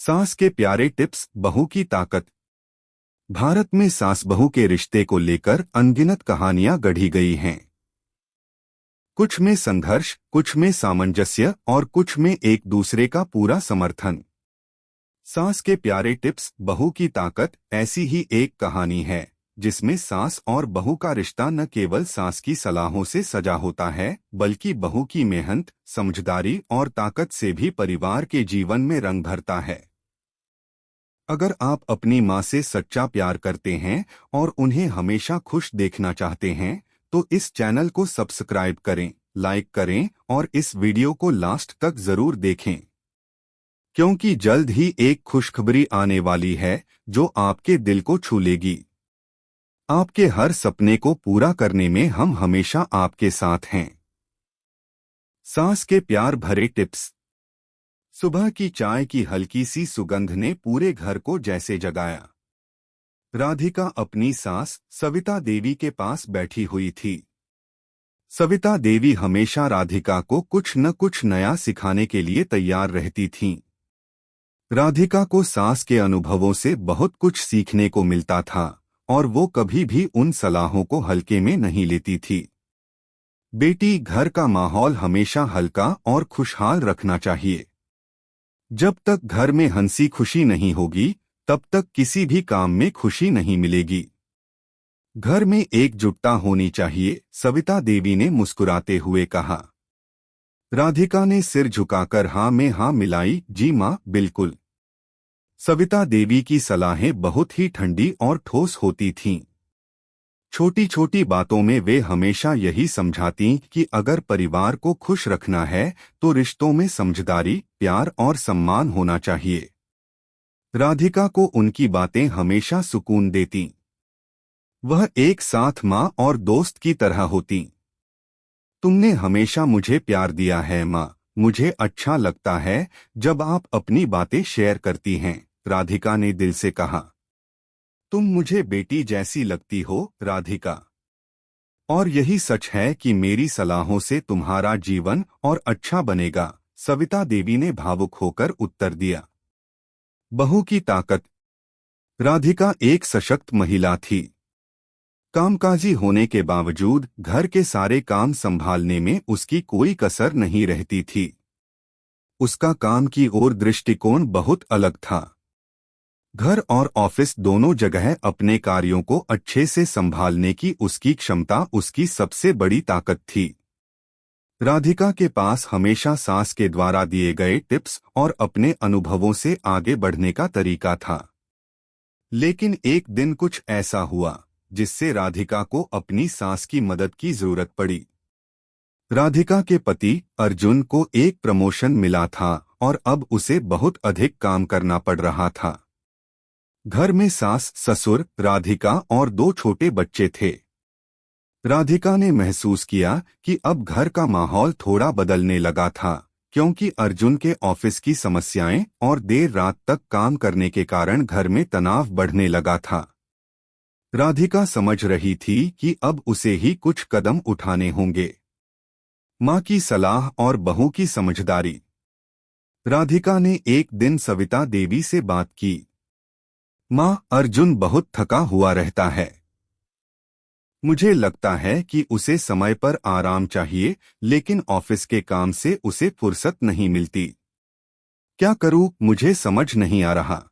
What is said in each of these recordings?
सास के प्यारे टिप्स, बहू की ताकत। भारत में सास बहू के रिश्ते को लेकर अनगिनत कहानियां गढ़ी गई हैं। कुछ में संघर्ष, कुछ में सामंजस्य और कुछ में एक दूसरे का पूरा समर्थन। सास के प्यारे टिप्स, बहू की ताकत ऐसी ही एक कहानी है जिसमें सास और बहू का रिश्ता न केवल सास की सलाहों से सजा होता है, बल्कि बहू की मेहनत, समझदारी और ताकत से भी परिवार के जीवन में रंग भरता है। अगर आप अपनी माँ से सच्चा प्यार करते हैं और उन्हें हमेशा खुश देखना चाहते हैं, तो इस चैनल को सब्सक्राइब करें, लाइक करें और इस वीडियो को लास्ट तक जरूर देखें, क्योंकि जल्द ही एक खुशखबरी आने वाली है जो आपके दिल को छू लेगी। आपके हर सपने को पूरा करने में हम हमेशा आपके साथ हैं। सास के प्यार भरे टिप्स। सुबह की चाय की हल्की सी सुगंध ने पूरे घर को जैसे जगाया। राधिका अपनी सास सविता देवी के पास बैठी हुई थी। सविता देवी हमेशा राधिका को कुछ न कुछ नया सिखाने के लिए तैयार रहती थीं। राधिका को सास के अनुभवों से बहुत कुछ सीखने को मिलता था और वो कभी भी उन सलाहों को हल्के में नहीं लेती थी। बेटी, घर का माहौल हमेशा हल्का और खुशहाल रखना चाहिए। जब तक घर में हंसी खुशी नहीं होगी, तब तक किसी भी काम में खुशी नहीं मिलेगी। घर में एकजुटता होनी चाहिए, सविता देवी ने मुस्कुराते हुए कहा। राधिका ने सिर झुकाकर हाँ में हाँ मिलाई। जी माँ, बिल्कुल। सविता देवी की सलाहें बहुत ही ठंडी और ठोस होती थीं। छोटी छोटी बातों में वे हमेशा यही समझाती कि अगर परिवार को खुश रखना है तो रिश्तों में समझदारी, प्यार और सम्मान होना चाहिए। राधिका को उनकी बातें हमेशा सुकून देती। वह एक साथ माँ और दोस्त की तरह होती। तुमने हमेशा मुझे प्यार दिया है माँ, मुझे अच्छा लगता है जब आप अपनी बातें शेयर करती हैं, राधिका ने दिल से कहा। तुम मुझे बेटी जैसी लगती हो, राधिका। और यही सच है कि मेरी सलाहों से तुम्हारा जीवन और अच्छा बनेगा, सविता देवी ने भावुक होकर उत्तर दिया। बहू की ताकत। राधिका एक सशक्त महिला थी। कामकाजी होने के बावजूद घर के सारे काम संभालने में उसकी कोई कसर नहीं रहती थी। उसका काम की ओर दृष्टिकोण बहुत अलग था। घर और ऑफिस दोनों जगह अपने कार्यों को अच्छे से संभालने की उसकी क्षमता उसकी सबसे बड़ी ताकत थी। राधिका के पास हमेशा सास के द्वारा दिए गए टिप्स और अपने अनुभवों से आगे बढ़ने का तरीका था। लेकिन एक दिन कुछ ऐसा हुआ जिससे राधिका को अपनी सास की मदद की जरूरत पड़ी। राधिका के पति अर्जुन को एक प्रमोशन मिला था और अब उसे बहुत अधिक काम करना पड़ रहा था। घर में सास, ससुर, राधिका और दो छोटे बच्चे थे। राधिका ने महसूस किया कि अब घर का माहौल थोड़ा बदलने लगा था, क्योंकि अर्जुन के ऑफिस की समस्याएं और देर रात तक काम करने के कारण घर में तनाव बढ़ने लगा था। राधिका समझ रही थी कि अब उसे ही कुछ कदम उठाने होंगे। माँ की सलाह और बहू की समझदारी। राधिका ने एक दिन सविता देवी से बात की। माँ, अर्जुन बहुत थका हुआ रहता है। मुझे लगता है कि उसे समय पर आराम चाहिए, लेकिन ऑफिस के काम से उसे फुर्सत नहीं मिलती। क्या करूं, मुझे समझ नहीं आ रहा।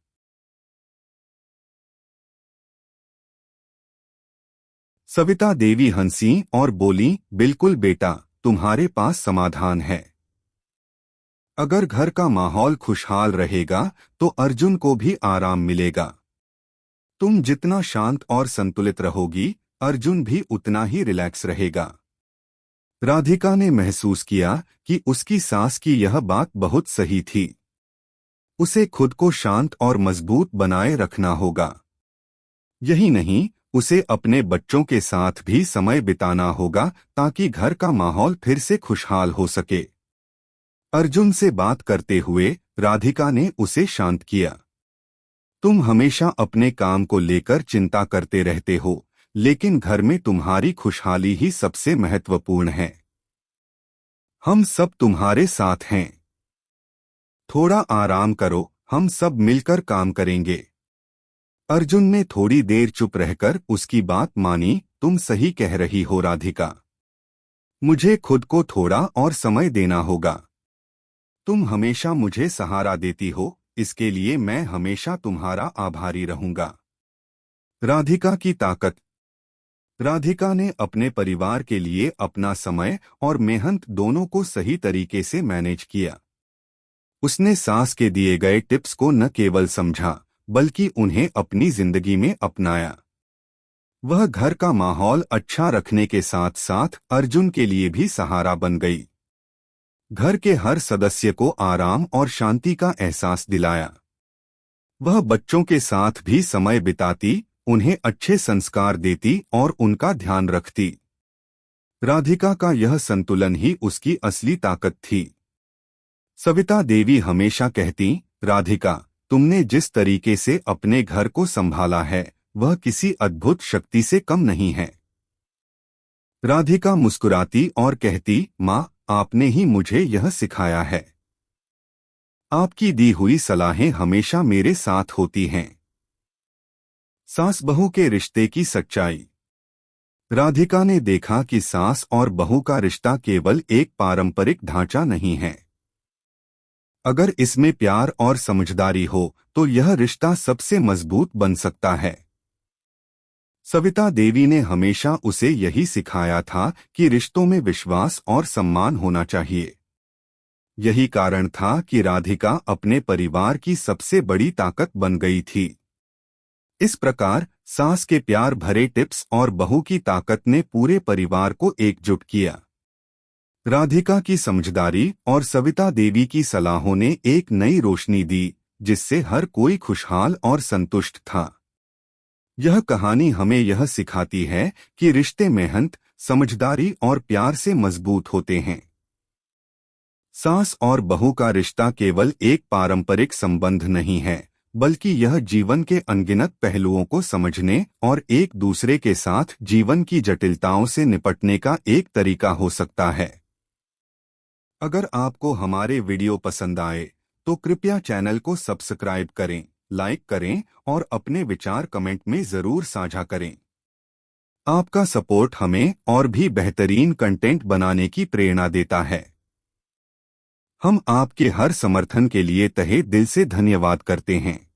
सविता देवी हंसी और बोली, बिल्कुल बेटा, तुम्हारे पास समाधान है। अगर घर का माहौल खुशहाल रहेगा तो अर्जुन को भी आराम मिलेगा। तुम जितना शांत और संतुलित रहोगी, अर्जुन भी उतना ही रिलैक्स रहेगा। राधिका ने महसूस किया कि उसकी सास की यह बात बहुत सही थी। उसे खुद को शांत और मजबूत बनाए रखना होगा। यही नहीं, उसे अपने बच्चों के साथ भी समय बिताना होगा ताकि घर का माहौल फिर से खुशहाल हो सके। अर्जुन से बात करते हुए राधिका ने उसे शांत किया। तुम हमेशा अपने काम को लेकर चिंता करते रहते हो, लेकिन घर में तुम्हारी खुशहाली ही सबसे महत्वपूर्ण है। हम सब तुम्हारे साथ हैं। थोड़ा आराम करो, हम सब मिलकर काम करेंगे। अर्जुन ने थोड़ी देर चुप रहकर उसकी बात मानी। तुम सही कह रही हो राधिका, मुझे खुद को थोड़ा और समय देना होगा। तुम हमेशा मुझे सहारा देती हो, इसके लिए मैं हमेशा तुम्हारा आभारी रहूंगा। राधिका की ताकत। राधिका ने अपने परिवार के लिए अपना समय और मेहनत दोनों को सही तरीके से मैनेज किया। उसने सास के दिए गए टिप्स को न केवल समझा, बल्कि उन्हें अपनी जिंदगी में अपनाया। वह घर का माहौल अच्छा रखने के साथ साथ अर्जुन के लिए भी सहारा बन गई। घर के हर सदस्य को आराम और शांति का एहसास दिलाया। वह बच्चों के साथ भी समय बिताती, उन्हें अच्छे संस्कार देती और उनका ध्यान रखती। राधिका का यह संतुलन ही उसकी असली ताकत थी। सविता देवी हमेशा कहती, राधिका, तुमने जिस तरीके से अपने घर को संभाला है वह किसी अद्भुत शक्ति से कम नहीं है। राधिका मुस्कुराती और कहती, माँ, आपने ही मुझे यह सिखाया है। आपकी दी हुई सलाहें हमेशा मेरे साथ होती हैं। सास बहू के रिश्ते की सच्चाई। राधिका ने देखा कि सास और बहू का रिश्ता केवल एक पारंपरिक ढांचा नहीं है। अगर इसमें प्यार और समझदारी हो तो यह रिश्ता सबसे मजबूत बन सकता है। सविता देवी ने हमेशा उसे यही सिखाया था कि रिश्तों में विश्वास और सम्मान होना चाहिए। यही कारण था कि राधिका अपने परिवार की सबसे बड़ी ताकत बन गई थी। इस प्रकार सास के प्यार भरे टिप्स और बहू की ताकत ने पूरे परिवार को एकजुट किया। राधिका की समझदारी और सविता देवी की सलाहों ने एक नई रोशनी दी, जिससे हर कोई खुशहाल और संतुष्ट था। यह कहानी हमें यह सिखाती है कि रिश्ते मेहनत, समझदारी और प्यार से मजबूत होते हैं। सास और बहू का रिश्ता केवल एक पारंपरिक संबंध नहीं है, बल्कि यह जीवन के अनगिनत पहलुओं को समझने और एक दूसरे के साथ जीवन की जटिलताओं से निपटने का एक तरीका हो सकता है। अगर आपको हमारे वीडियो पसंद आए तो कृपया चैनल को सब्सक्राइब करें, लाइक करें और अपने विचार कमेंट में जरूर साझा करें। आपका सपोर्ट हमें और भी बेहतरीन कंटेंट बनाने की प्रेरणा देता है। हम आपके हर समर्थन के लिए तहे दिल से धन्यवाद करते हैं।